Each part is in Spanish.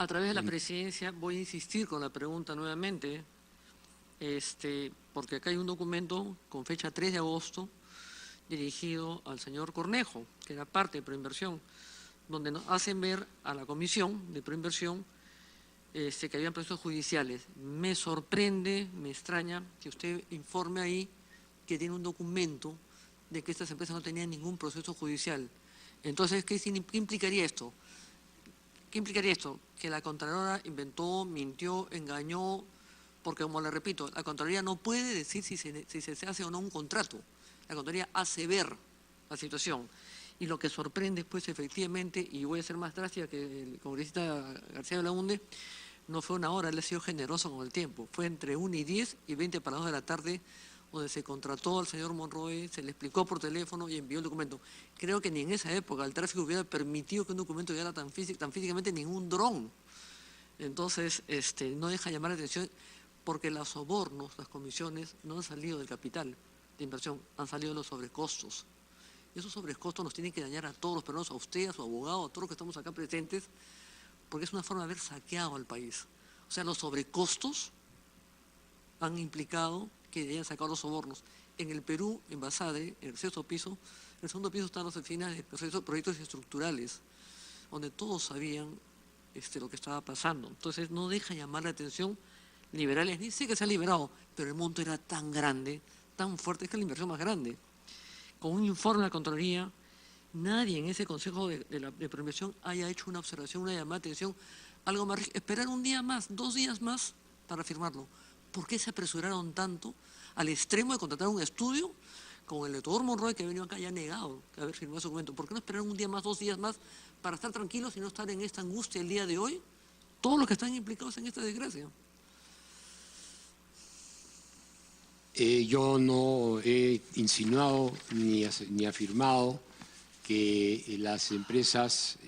A través de la presidencia voy a insistir con la pregunta nuevamente, porque acá hay un documento con fecha 3 de agosto dirigido al señor Cornejo, que era parte de Proinversión, donde nos hacen ver a la comisión de Proinversión que habían procesos judiciales. Me sorprende, me extraña que usted informe ahí que tiene un documento de que estas empresas no tenían ningún proceso judicial. Entonces, ¿qué implicaría esto? ¿Qué implicaría esto? Que la Contralora inventó, mintió, engañó, porque como le repito, la Contraloría no puede decir si se hace o no un contrato. La Contraloría hace ver la situación. Y lo que sorprende, pues, efectivamente, y voy a ser más drástica que el congresista García Belaunde, no fue una hora, él ha sido generoso con el tiempo. Fue entre 1:10 y 20 para las 2 de la tarde, donde se contrató al señor Monroy, se le explicó por teléfono y envió el documento. Creo que ni en esa época el tráfico hubiera permitido que un documento llegara tan físicamente ningún dron. Entonces, no deja llamar la atención, porque los sobornos, las comisiones, no han salido del capital de inversión, han salido de los sobrecostos. Y esos sobrecostos nos tienen que dañar a todos los peruanos, a usted, a su abogado, a todos los que estamos acá presentes, porque es una forma de haber saqueado al país. O sea, los sobrecostos han implicado que hayan sacado los sobornos. En el Perú, en Basadre, en el sexto piso, en el segundo piso están las oficinas de proyectos estructurales, donde todos sabían lo que estaba pasando. Entonces, no deja llamar la atención liberales, ni sé que se ha liberado, pero el monto era tan grande, tan fuerte, es que es la inversión más grande. Con un informe de la Contraloría, nadie en ese Consejo de Proinversión haya hecho una observación, una llamada de atención, algo más, esperar un día más, 2 días más para firmarlo. ¿Por qué se apresuraron tanto al extremo de contratar un estudio con el doctor Monroy, que ha venido acá y ha negado haber firmado ese documento? ¿Por qué no esperaron un día más, 2 días más, para estar tranquilos y no estar en esta angustia el día de hoy? Todos los que están implicados en esta desgracia. Yo no he insinuado ni afirmado que las empresas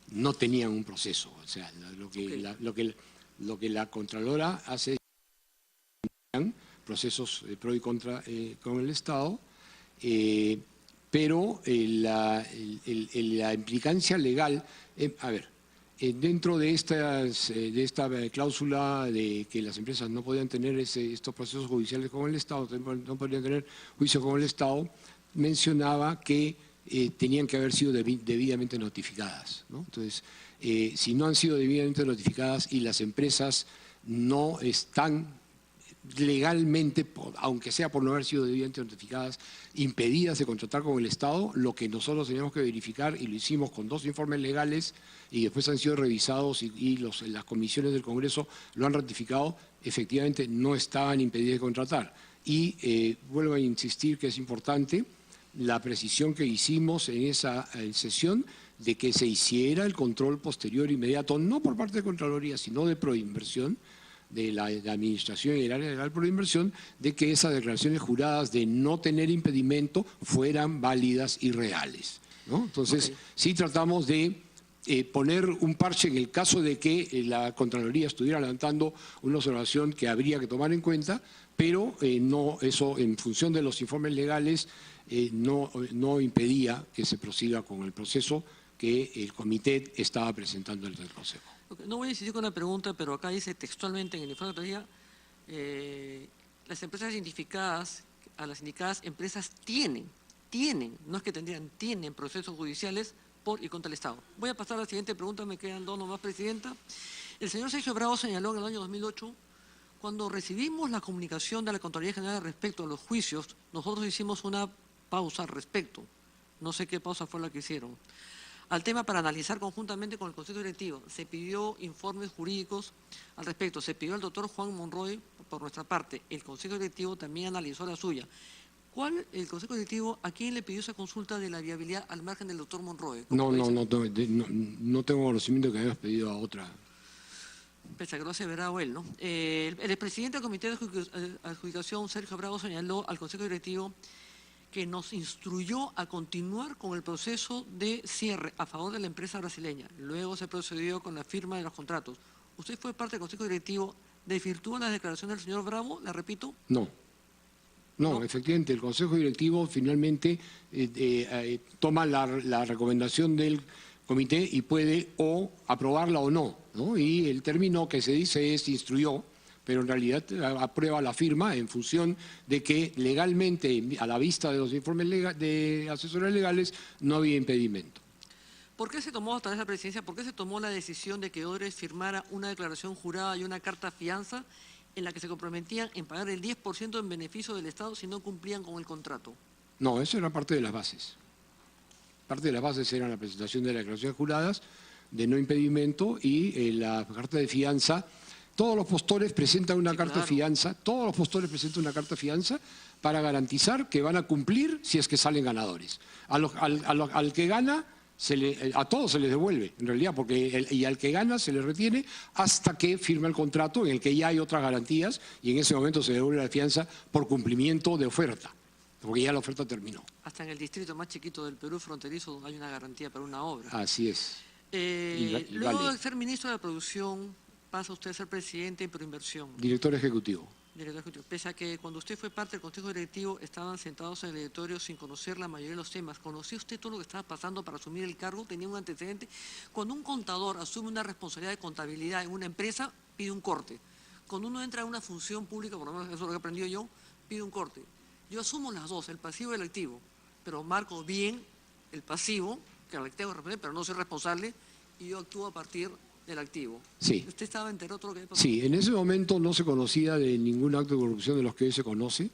no tenían un proceso. O sea, lo que la Contralora hace es procesos de pro y contra con el Estado, pero la implicancia legal, dentro de esta cláusula de que las empresas no podían tener estos procesos judiciales con el Estado, no podían tener juicio con el Estado, mencionaba que tenían que haber sido debidamente notificadas, ¿no? Entonces, si no han sido debidamente notificadas y las empresas no están legalmente, aunque sea por no haber sido debidamente notificadas, impedidas de contratar con el Estado, lo que nosotros teníamos que verificar, y lo hicimos con 2 informes legales y después han sido revisados y las comisiones del Congreso lo han ratificado, efectivamente no estaban impedidas de contratar. Y vuelvo a insistir que es importante la precisión que hicimos en esa sesión de que se hiciera el control posterior inmediato, no por parte de Contraloría, sino de Proinversión, de la Administración y el área legal por la inversión, de que esas declaraciones juradas de no tener impedimento fueran válidas y reales, ¿no? Entonces, sí tratamos de poner un parche en el caso de que la Contraloría estuviera levantando una observación que habría que tomar en cuenta, pero no, eso en función de los informes legales no impedía que se prosiga con el proceso que el comité estaba presentando ante el Consejo. No voy a insistir con la pregunta, pero acá dice textualmente en el informe de la Contraloría, las empresas identificadas, a las indicadas empresas tienen, no es que tendrían, tienen procesos judiciales por y contra el Estado. Voy a pasar a la siguiente pregunta, me quedan 2 nomás, Presidenta. El señor Sergio Bravo señaló en el año 2008, cuando recibimos la comunicación de la Contraloría General respecto a los juicios, nosotros hicimos una pausa al respecto. No sé qué pausa fue la que hicieron. Al tema para analizar conjuntamente con el Consejo Directivo. Se pidió informes jurídicos al respecto. Se pidió al doctor Juan Monroy por nuestra parte. El Consejo Directivo también analizó la suya. ¿El Consejo Directivo, a quién le pidió esa consulta de la viabilidad al margen del doctor Monroy? No tengo conocimiento que hayas pedido a otra. Pese a que lo hace Bravo él, ¿no? El expresidente del Comité de Adjudicación, Sergio Bravo, señaló al Consejo Directivo que nos instruyó a continuar con el proceso de cierre a favor de la empresa brasileña. Luego se procedió con la firma de los contratos. ¿Usted fue parte del Consejo Directivo? ¿Desvirtúa las declaraciones del señor Bravo? ¿La repito? No, efectivamente, el Consejo Directivo finalmente toma la recomendación del comité y puede o aprobarla o no, ¿no? Y el término que se dice es instruyó, pero en realidad aprueba la firma en función de que legalmente, a la vista de los informes de asesores legales, no había impedimento. ¿Por qué se tomó, a través de la presidencia, por qué se tomó la decisión de que Odebrecht firmara una declaración jurada y una carta fianza en la que se comprometían en pagar el 10% en beneficio del Estado si no cumplían con el contrato? No, eso era parte de las bases. Parte de las bases eran la presentación de las declaraciones juradas de no impedimento y la carta de fianza. Todos los postores presentan una carta de fianza, todos los postores presentan una carta de fianza para garantizar que van a cumplir si es que salen ganadores. Al que gana, a todos se les devuelve, en realidad, y al que gana se le retiene hasta que firma el contrato en el que ya hay otras garantías y en ese momento se devuelve la fianza por cumplimiento de oferta, porque ya la oferta terminó. Hasta en el distrito más chiquito del Perú fronterizo hay una garantía para una obra. Así es. Luego de ser ministro de la Producción, pasa usted a ser presidente de Proinversión. Director ejecutivo. Director ejecutivo. Pese a que cuando usted fue parte del Consejo Directivo estaban sentados en el directorio sin conocer la mayoría de los temas, ¿conocía usted todo lo que estaba pasando para asumir el cargo? ¿Tenía un antecedente? Cuando un contador asume una responsabilidad de contabilidad en una empresa, pide un corte. Cuando uno entra en una función pública, por lo menos eso es lo que he aprendido yo, pide un corte. Yo asumo las dos, el pasivo y el activo, pero marco bien el pasivo, que al activo representa, pero no soy responsable, y yo actúo a partir del activo. Sí. ¿Usted estaba enterado de todo lo que había pasado? Sí, en ese momento no se conocía de ningún acto de corrupción de los que hoy se conoce.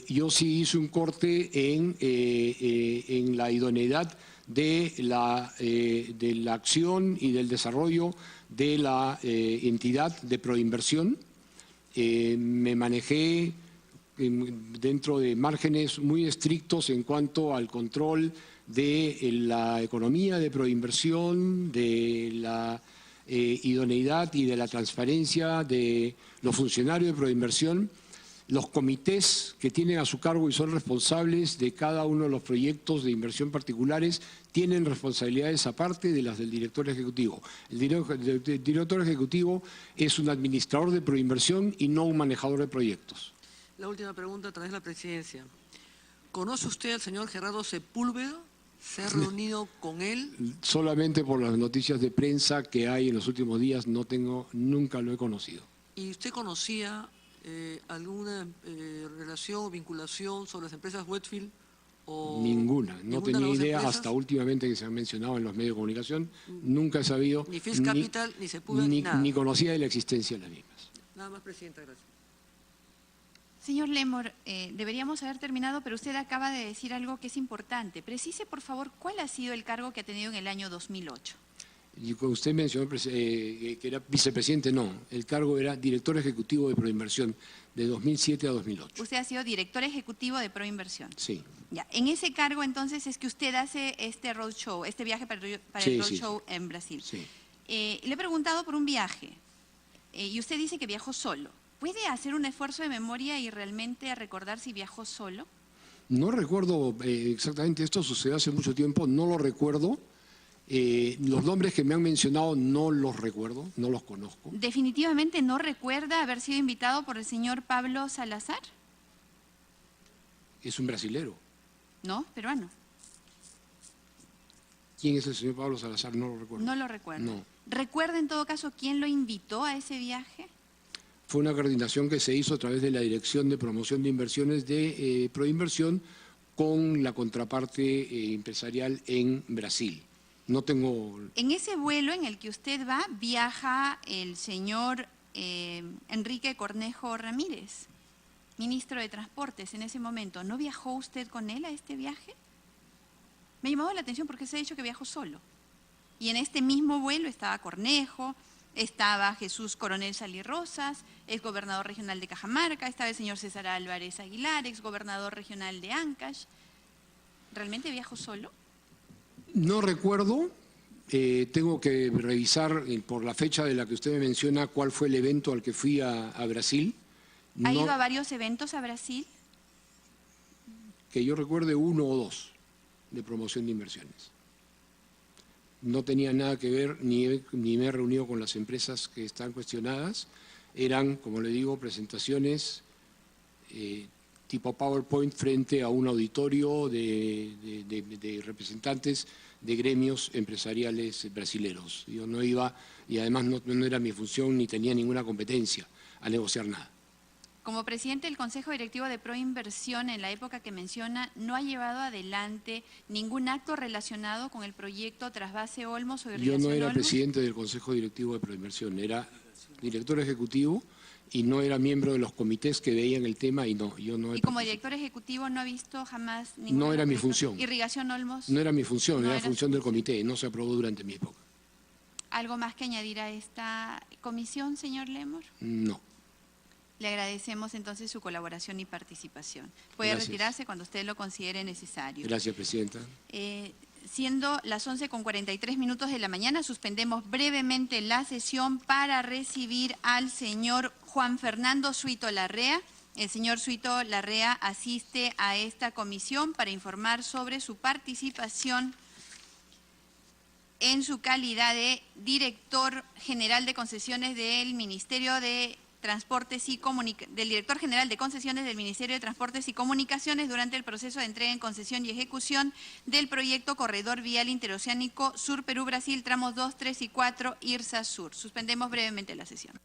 Yo sí hice un corte en la idoneidad de la acción y del desarrollo de la entidad de Proinversión. Me manejé dentro de márgenes muy estrictos en cuanto al control de la economía de Proinversión, de la idoneidad y de la transparencia de los funcionarios de Proinversión, los comités que tienen a su cargo y son responsables de cada uno de los proyectos de inversión particulares tienen responsabilidades aparte de las del director ejecutivo. El director ejecutivo es un administrador de Proinversión y no un manejador de proyectos. La última pregunta a través de la presidencia. ¿Conoce usted al señor Gerardo Sepúlveda? ¿Se ha reunido con él? Solamente por las noticias de prensa que hay en los últimos días, nunca lo he conocido. ¿Y usted conocía alguna relación o vinculación sobre las empresas Westfield? Ninguna, no tenía idea hasta últimamente que se han mencionado en los medios de comunicación, nunca he sabido. Ni Fish Capital, ni Sepúlveda, ni nada. Ni conocía de la existencia de las mismas. Nada más, Presidenta, gracias. Señor Lemor, deberíamos haber terminado, pero usted acaba de decir algo que es importante. Precise, por favor, cuál ha sido el cargo que ha tenido en el año 2008. Y usted mencionó que era vicepresidente, no. El cargo era director ejecutivo de Proinversión de 2007 a 2008. Usted ha sido director ejecutivo de Proinversión. Sí. Ya, en ese cargo, entonces, es que usted hace este roadshow, este viaje para el roadshow en Brasil. Sí. Le he preguntado por un viaje y usted dice que viajó solo. ¿Puede hacer un esfuerzo de memoria y realmente recordar si viajó solo? No recuerdo exactamente, esto sucedió hace mucho tiempo, no lo recuerdo. Los nombres que me han mencionado no los recuerdo, no los conozco. ¿Definitivamente no recuerda haber sido invitado por el señor Pablo Salazar? Es un brasilero. No, peruano. ¿Quién es el señor Pablo Salazar? No lo recuerdo. No lo recuerdo. No. ¿Recuerda en todo caso quién lo invitó a ese viaje? Fue una coordinación que se hizo a través de la Dirección de Promoción de Inversiones de Proinversión con la contraparte empresarial en Brasil. No tengo... En ese vuelo en el que usted va, viaja el señor Enrique Cornejo Ramírez, ministro de Transportes en ese momento. ¿No viajó usted con él a este viaje? Me ha llamado la atención porque se ha dicho que viajó solo. Y en este mismo vuelo estaba Cornejo, estaba Jesús Coronel Salí Rosas, ex gobernador regional de Cajamarca, estaba el señor César Álvarez Aguilar, ex gobernador regional de Ancash. ¿Realmente viajó solo? No recuerdo, tengo que revisar por la fecha de la que usted me menciona cuál fue el evento al que fui a Brasil. ¿Ha ido a varios eventos a Brasil? Que yo recuerde 1 o 2 de promoción de inversiones. No tenía nada que ver, ni me he reunido con las empresas que están cuestionadas. Eran, como le digo, presentaciones tipo PowerPoint frente a un auditorio de representantes de gremios empresariales brasileños. Yo no iba, y además no era mi función ni tenía ninguna competencia a negociar nada. Como presidente del Consejo Directivo de Proinversión, en la época que menciona, ¿no ha llevado adelante ningún acto relacionado con el proyecto Trasvase Olmos o Irrigación Yo no era Olmos? presidente del Consejo Directivo de Proinversión, era director ejecutivo y no era miembro de los comités que veían el tema y no, yo no he ¿Y como participado. director ejecutivo no ha visto jamás ningún No era mi proyecto? función. ¿Irrigación Olmos? No era mi función, No era era función su del comité, no se aprobó durante mi época. ¿Algo más que añadir a esta comisión, señor Lemor? No. Le agradecemos entonces su colaboración y participación. Puede Gracias. retirarse cuando usted lo considere necesario. Gracias, presidenta. Siendo las 11:43 de la mañana, suspendemos brevemente la sesión para recibir al señor Juan Fernando Suito Larrea. El señor Suito Larrea asiste a esta comisión para informar sobre su participación en su calidad de director general de concesiones del Ministerio de Transportes y del director general de concesiones del Ministerio de Transportes y Comunicaciones durante el proceso de entrega en concesión y ejecución del proyecto Corredor Vial Interoceánico Sur Perú-Brasil, tramos 2, 3 y 4, IRSA Sur. Suspendemos brevemente la sesión.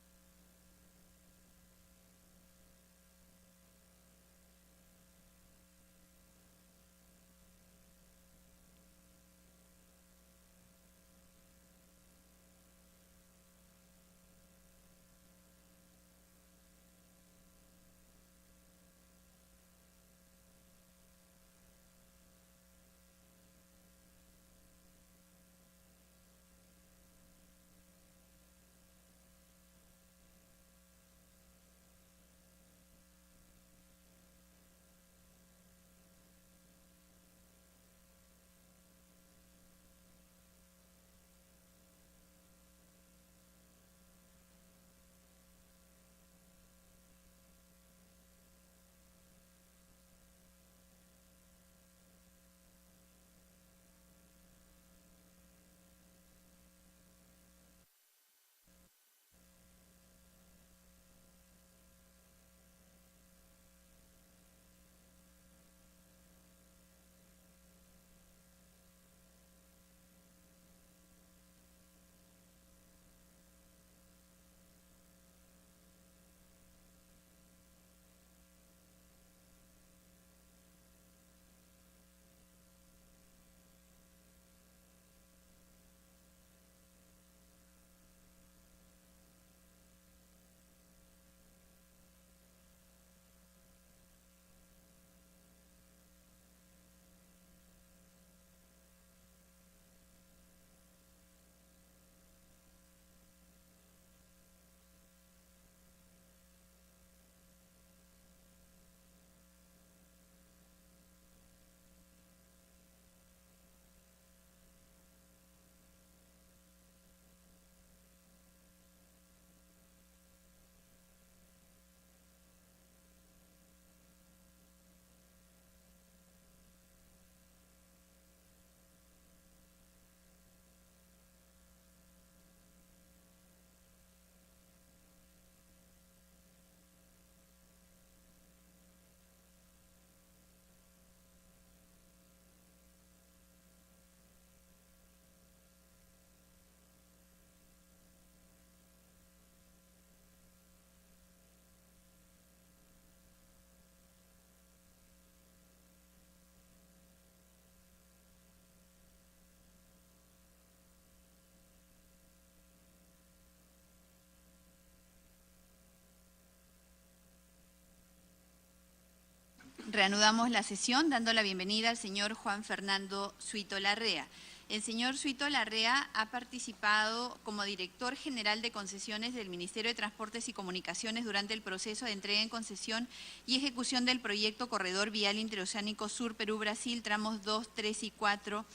Reanudamos la sesión dando la bienvenida al señor Juan Fernando Suito Larrea. El señor Suito Larrea ha participado como director general de concesiones del Ministerio de Transportes y Comunicaciones durante el proceso de entrega en concesión y ejecución del proyecto Corredor Vial Interoceánico Sur Perú-Brasil, tramos 2, 3 y 4,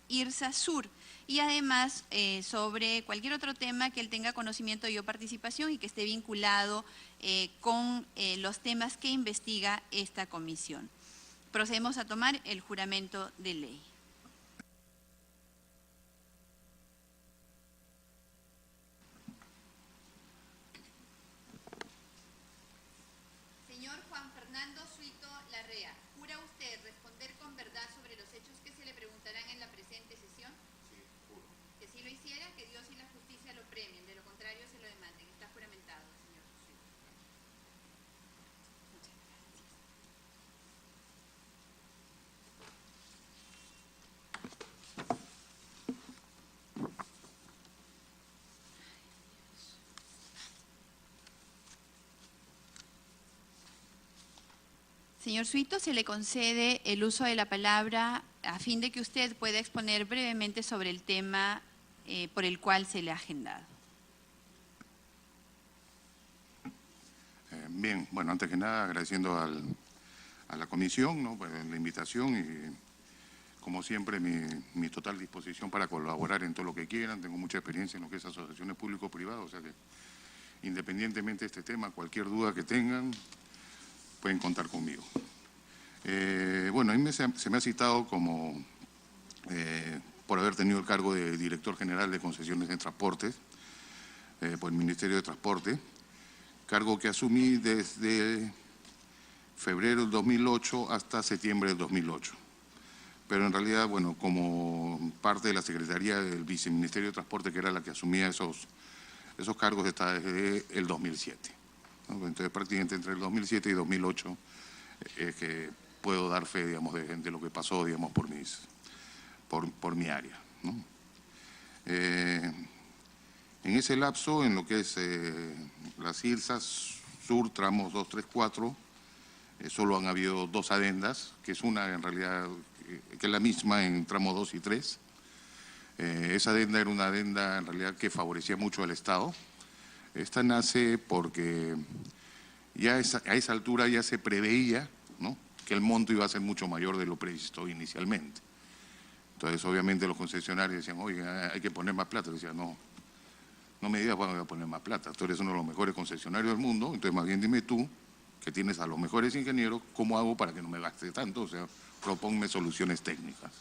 IRSA Sur. Y además sobre cualquier otro tema que él tenga conocimiento o participación y que esté vinculado con los temas que investiga esta comisión. Procedemos a tomar el juramento de ley. Señor Juan Fernando Suito Larrea, ¿jura usted responder con verdad sobre los hechos que se le preguntarán en la presente sesión? Señor Suito, se le concede el uso de la palabra a fin de que usted pueda exponer brevemente sobre el tema por el cual se le ha agendado. Bien, bueno, antes que nada agradeciendo a la comisión, ¿no?, por la invitación y como siempre mi total disposición para colaborar en todo lo que quieran. Tengo mucha experiencia en lo que es asociaciones público-privadas, o sea que independientemente de este tema, cualquier duda que tengan, pueden contar conmigo. Bueno, a mí se me ha citado como por haber tenido el cargo de director general de concesiones de transportes por el Ministerio de Transporte, cargo que asumí desde febrero del 2008 hasta septiembre del 2008. Pero en realidad, bueno, como parte de la Secretaría del Viceministerio de Transporte, que era la que asumía esos cargos, está desde el 2007. ¿No? Entonces, prácticamente entre el 2007 y 2008 es que puedo dar fe, digamos, de lo que pasó, digamos, por mi área, ¿no? En ese lapso, en lo que es las IRSAS Sur, tramos 2, 3, 4, solo han habido 2 adendas, que es una en realidad, que es la misma en tramos 2 y 3. Esa adenda era una adenda en realidad que favorecía mucho al Estado. Esta nace porque ya a esa altura ya se preveía, ¿no?, que el monto iba a ser mucho mayor de lo previsto inicialmente. Entonces, obviamente, los concesionarios decían, oye, hay que poner más plata. Decían, no me digas cuándo voy a poner más plata. Tú eres uno de los mejores concesionarios del mundo, entonces más bien dime tú, que tienes a los mejores ingenieros, ¿cómo hago para que no me gaste tanto? O sea, propónme soluciones técnicas.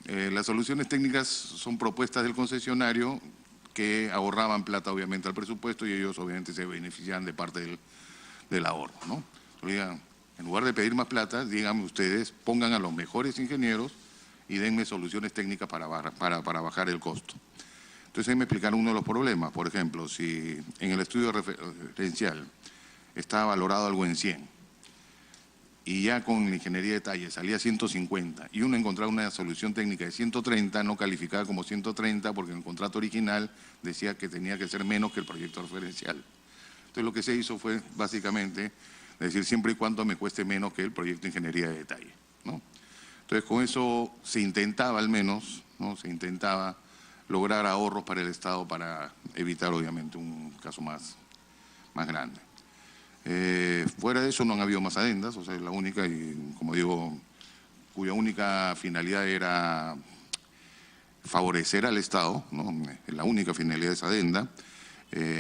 Las soluciones técnicas son propuestas del concesionario que ahorraban plata obviamente al presupuesto y ellos obviamente se beneficiaban de parte del ahorro, ¿no? Oigan, en lugar de pedir más plata, díganme ustedes, pongan a los mejores ingenieros y denme soluciones técnicas para bajar el costo. Entonces ahí me explicaron uno de los problemas. Por ejemplo, si en el estudio referencial estaba valorado algo en 100 y ya con la ingeniería de detalle salía 150 y uno encontraba una solución técnica de 130, no calificada como 130 porque en el contrato original decía que tenía que ser menos que el proyecto referencial. Entonces lo que se hizo fue básicamente decir siempre y cuando me cueste menos que el proyecto de ingeniería de detalle, ¿no? Entonces con eso se intentaba al menos, ¿no?, se intentaba lograr ahorros para el Estado para evitar obviamente un caso más grande. Fuera de eso no han habido más adendas, o sea, es la única, y como digo, cuya única finalidad era favorecer al Estado, ¿no?, es la única finalidad de esa adenda.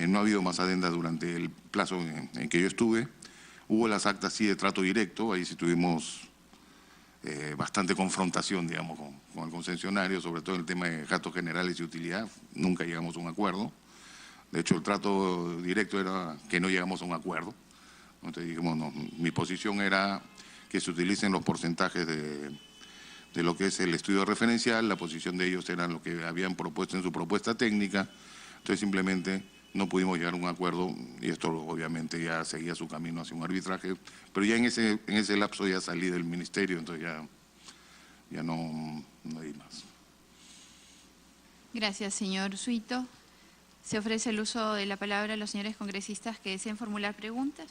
No ha habido más adendas durante el plazo en que yo estuve. Hubo las actas sí de trato directo, ahí sí tuvimos bastante confrontación, digamos, con el concesionario, sobre todo en el tema de gastos generales y utilidad. Nunca llegamos a un acuerdo. De hecho, el trato directo era que no llegamos a un acuerdo. Entonces dijimos, no, mi posición era que se utilicen los porcentajes de lo que es el estudio referencial, la posición de ellos era lo que habían propuesto en su propuesta técnica, entonces simplemente no pudimos llegar a un acuerdo y esto obviamente ya seguía su camino hacia un arbitraje, pero ya en ese lapso ya salí del ministerio, entonces ya no di más. Gracias, señor Suito. Se ofrece el uso de la palabra a los señores congresistas que deseen formular preguntas.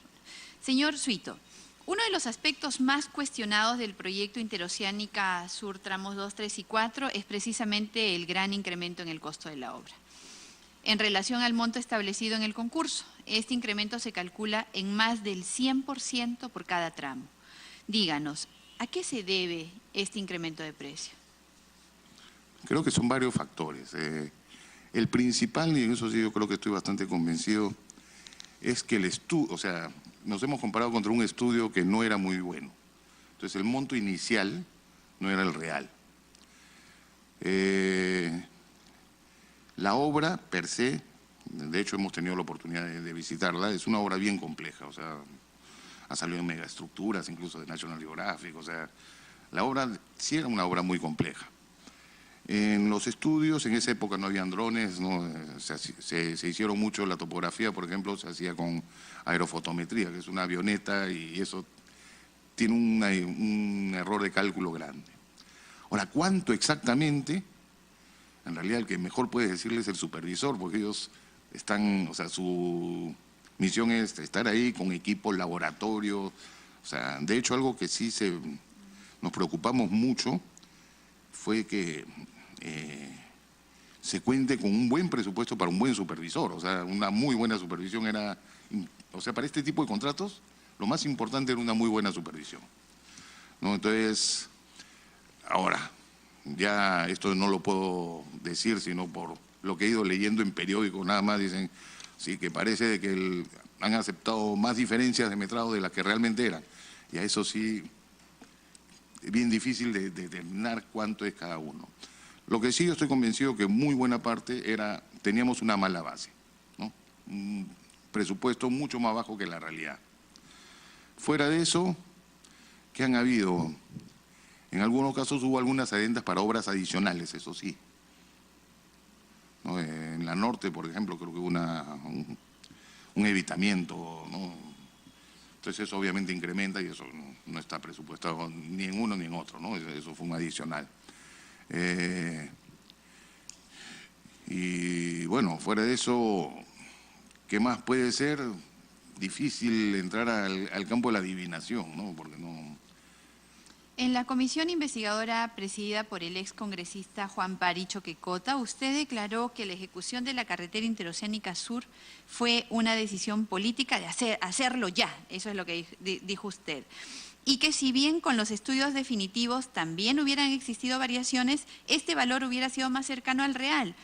Señor Suito, uno de los aspectos más cuestionados del proyecto Interoceánica Sur tramos 2, 3 y 4 es precisamente el gran incremento en el costo de la obra. En relación al monto establecido en el concurso, este incremento se calcula en más del 100% por cada tramo. Díganos, ¿a qué se debe este incremento de precio? Creo que son varios factores. El principal, y en eso sí yo creo que estoy bastante convencido, es que el estudio, o sea, nos hemos comparado contra un estudio que no era muy bueno. Entonces el monto inicial no era el real. La obra per se, de hecho hemos tenido la oportunidad de visitarla, es una obra bien compleja, o sea, ha salido en megaestructuras, incluso de National Geographic, o sea, la obra sí era una obra muy compleja. En los estudios, en esa época no habían drones, ¿no? Se hicieron mucho, la topografía, por ejemplo, se hacía con aerofotometría, que es una avioneta y eso tiene un error de cálculo grande. Ahora, ¿cuánto exactamente? en realidad el que mejor puede decirle es el supervisor, porque ellos están, o sea, su misión es estar ahí con equipos, laboratorios, o sea, de hecho algo que sí nos preocupamos mucho fue que se cuente con un buen presupuesto para un buen supervisor, o sea, una muy buena supervisión era, o sea, para este tipo de contratos, lo más importante era una muy buena supervisión, ¿no? Entonces, ahora, ya esto no lo puedo decir, sino por lo que he ido leyendo en periódicos, nada más dicen, sí, que parece de que han aceptado más diferencias de metrados de las que realmente eran, y a eso sí, es bien difícil de determinar cuánto es cada uno. Lo que sí yo estoy convencido que muy buena parte teníamos una mala base, ¿no? Un presupuesto mucho más bajo que la realidad. Fuera de eso, ¿qué han habido? En algunos casos hubo algunas adendas para obras adicionales, eso sí, ¿no? En la norte, por ejemplo, creo que hubo un evitamiento, ¿no? Entonces eso obviamente incrementa y eso no está presupuestado ni en uno ni en otro, ¿no? Eso fue un adicional. Y bueno, fuera de eso, ¿qué más puede ser? Difícil entrar al campo de la adivinación, ¿no? Porque no... En la comisión investigadora presidida por el excongresista Juan Pari Choquecota, usted declaró que la ejecución de la carretera interoceánica sur fue una decisión política de hacerlo ya, eso es lo que dijo usted. Y que si bien con los estudios definitivos también hubieran existido variaciones, este valor hubiera sido más cercano al real.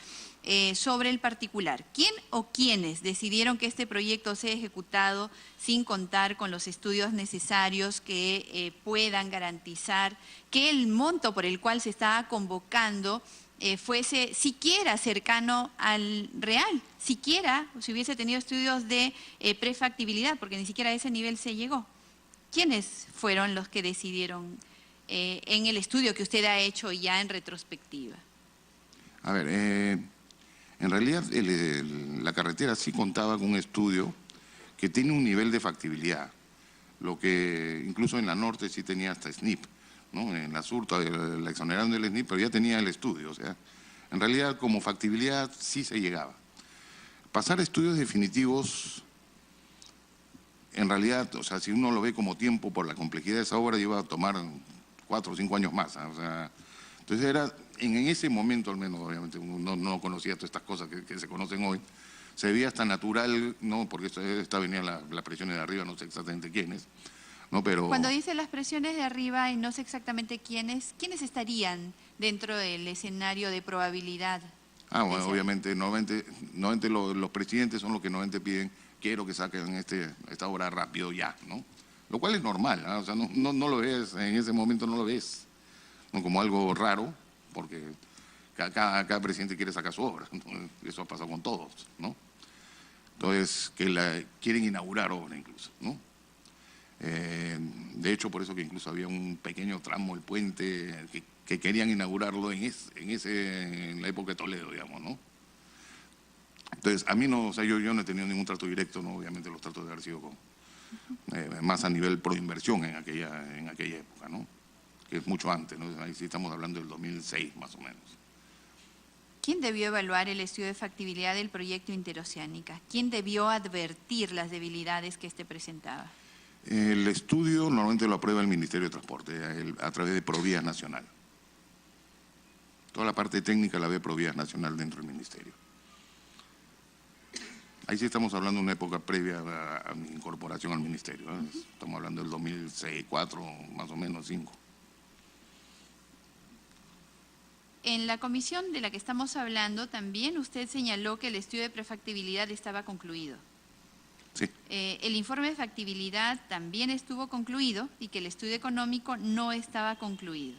Sobre el particular, ¿quién o quiénes decidieron que este proyecto sea ejecutado sin contar con los estudios necesarios que puedan garantizar que el monto por el cual se estaba convocando fuese siquiera cercano al real, siquiera si hubiese tenido estudios de prefactibilidad, porque ni siquiera a ese nivel se llegó? ¿Quiénes fueron los que decidieron en el estudio que usted ha hecho ya en retrospectiva? A ver, en realidad la carretera sí contaba con un estudio que tiene un nivel de factibilidad, lo que incluso en la norte sí tenía hasta SNIP, ¿no? En la sur la exoneraron del SNIP, pero ya tenía el estudio, o sea, en realidad como factibilidad sí se llegaba. Pasar a estudios definitivos, en realidad, o sea, si uno lo ve como tiempo por la complejidad de esa obra, iba a tomar 4 o 5 años más, ¿eh? O sea, entonces era, en ese momento al menos, obviamente uno no conocía todas estas cosas que se conocen hoy, se veía hasta natural, ¿no? Porque esta venía las presiones de arriba, no sé exactamente quiénes, ¿no? Pero... Cuando dice las presiones de arriba y no sé exactamente quiénes estarían dentro del escenario de probabilidad? Bueno, obviamente, normalmente los presidentes son los que normalmente piden, quiero que saquen esta obra rápido ya, ¿no? Lo cual es normal, ¿no? O sea, no lo ves, en ese momento no lo ves, ¿no? Como algo raro, porque cada presidente quiere sacar su obra, ¿no? Eso ha pasado con todos, ¿no? Entonces, que quieren inaugurar obra incluso, ¿no? De hecho, por eso que incluso había un pequeño tramo, el puente, que querían inaugurarlo en la época de Toledo, digamos, ¿no? Entonces, a mí no, o sea, yo no he tenido ningún trato directo, ¿no? Obviamente los tratos de haber sido más a nivel proinversión en aquella época, ¿no? Que es mucho antes, ¿no? Ahí sí estamos hablando del 2006, más o menos. ¿Quién debió evaluar el estudio de factibilidad del proyecto Interoceánica? ¿Quién debió advertir las debilidades que este presentaba? El estudio normalmente lo aprueba el Ministerio de Transporte a través de Provías Nacional. Toda la parte técnica la ve Provías Nacional dentro del Ministerio. Ahí sí estamos hablando de una época previa a mi incorporación al Ministerio, ¿eh? Estamos hablando del 2006, 2004, más o menos 2005. En la comisión de la que estamos hablando, también usted señaló que el estudio de prefactibilidad estaba concluido. Sí. El informe de factibilidad también estuvo concluido y que el estudio económico no estaba concluido.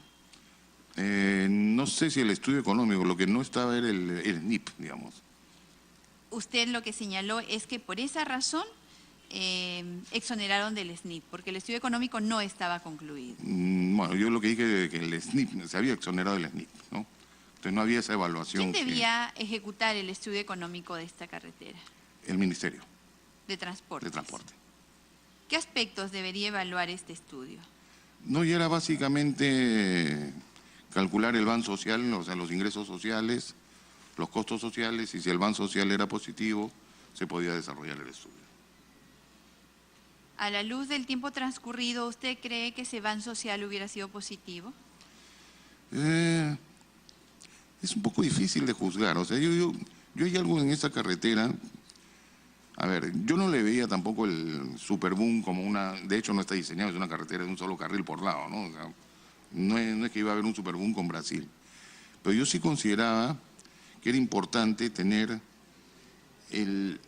No sé si el estudio económico, lo que no estaba era el SNIP, digamos. Usted lo que señaló es que por esa razón exoneraron del SNIP, porque el estudio económico no estaba concluido. Bueno, yo lo que dije es que el SNIP, se había exonerado del SNIP, ¿no? Entonces no había esa evaluación. ¿Quién debía ejecutar el estudio económico de esta carretera? El Ministerio. De Transporte. De Transporte. ¿Qué aspectos debería evaluar este estudio? No, y era básicamente calcular el ban social, o sea, los ingresos sociales, los costos sociales y si el ban social era positivo, se podía desarrollar el estudio. A la luz del tiempo transcurrido, ¿usted cree que ese ban social hubiera sido positivo? Es un poco difícil de juzgar. O sea, yo hay algo en esta carretera. A ver, yo no le veía tampoco el superboom como una... De hecho, no está diseñado, es una carretera de un solo carril por lado, ¿no? O sea, no es que iba a haber un superboom con Brasil. Pero yo sí consideraba que era importante tener el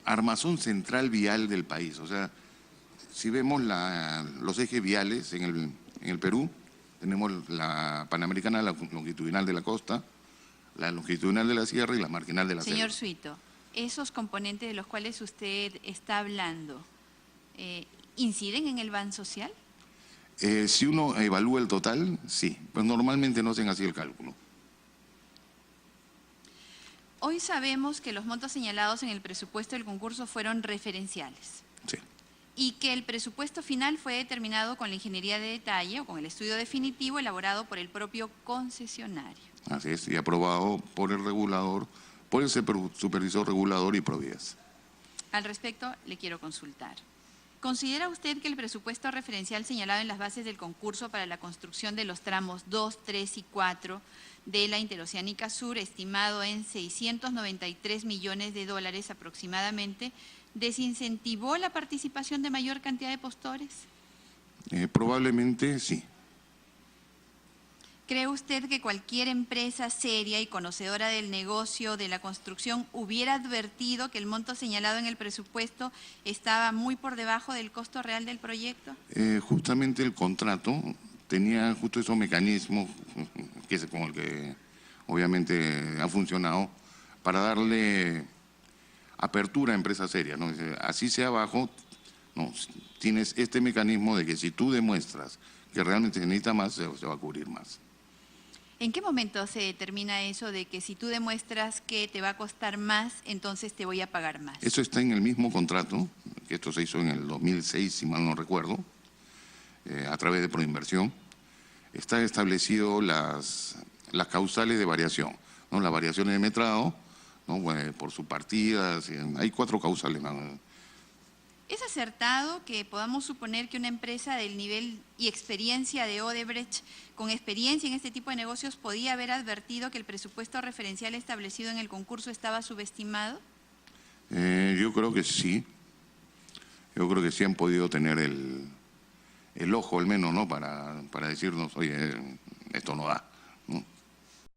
armazón central vial del país. O sea, si vemos los ejes viales en el Perú, tenemos la Panamericana, la longitudinal de la costa, la longitudinal de la sierra y la marginal de la selva. Señor Suito, esos componentes de los cuales usted está hablando, ¿inciden en el ban social? Si uno evalúa el total, sí, pues normalmente no hacen así el cálculo. Hoy sabemos que los montos señalados en el presupuesto del concurso fueron referenciales. Sí. Y que el presupuesto final fue determinado con la ingeniería de detalle o con el estudio definitivo elaborado por el propio concesionario. Así es, y aprobado por el regulador, por el supervisor regulador y Provías. Al respecto, le quiero consultar. ¿Considera usted que el presupuesto referencial señalado en las bases del concurso para la construcción de los tramos 2, 3 y 4 de la Interoceánica Sur, estimado en $693 millones aproximadamente, desincentivó la participación de mayor cantidad de postores? Probablemente sí. ¿Cree usted que cualquier empresa seria y conocedora del negocio de la construcción hubiera advertido que el monto señalado en el presupuesto estaba muy por debajo del costo real del proyecto? Justamente el contrato tenía justo esos mecanismos que es con el que obviamente ha funcionado para darle apertura a empresas serias, ¿no? Así sea bajo, no, tienes este mecanismo de que si tú demuestras que realmente se necesita más, se va a cubrir más. ¿En qué momento se determina eso de que si tú demuestras que te va a costar más, entonces te voy a pagar más? Eso está en el mismo contrato, que esto se hizo en el 2006, si mal no recuerdo, a través de Proinversión. Está establecido las causales de variación, ¿no? Las variaciones de metrado, ¿no? Bueno, por sus partidas, hay 4 causales, ¿no? ¿Es acertado que podamos suponer que una empresa del nivel y experiencia de Odebrecht, con experiencia en este tipo de negocios, podía haber advertido que el presupuesto referencial establecido en el concurso estaba subestimado? Yo creo que sí. Yo creo que sí han podido tener el ojo, al menos, ¿no? Para decirnos, oye, esto no da.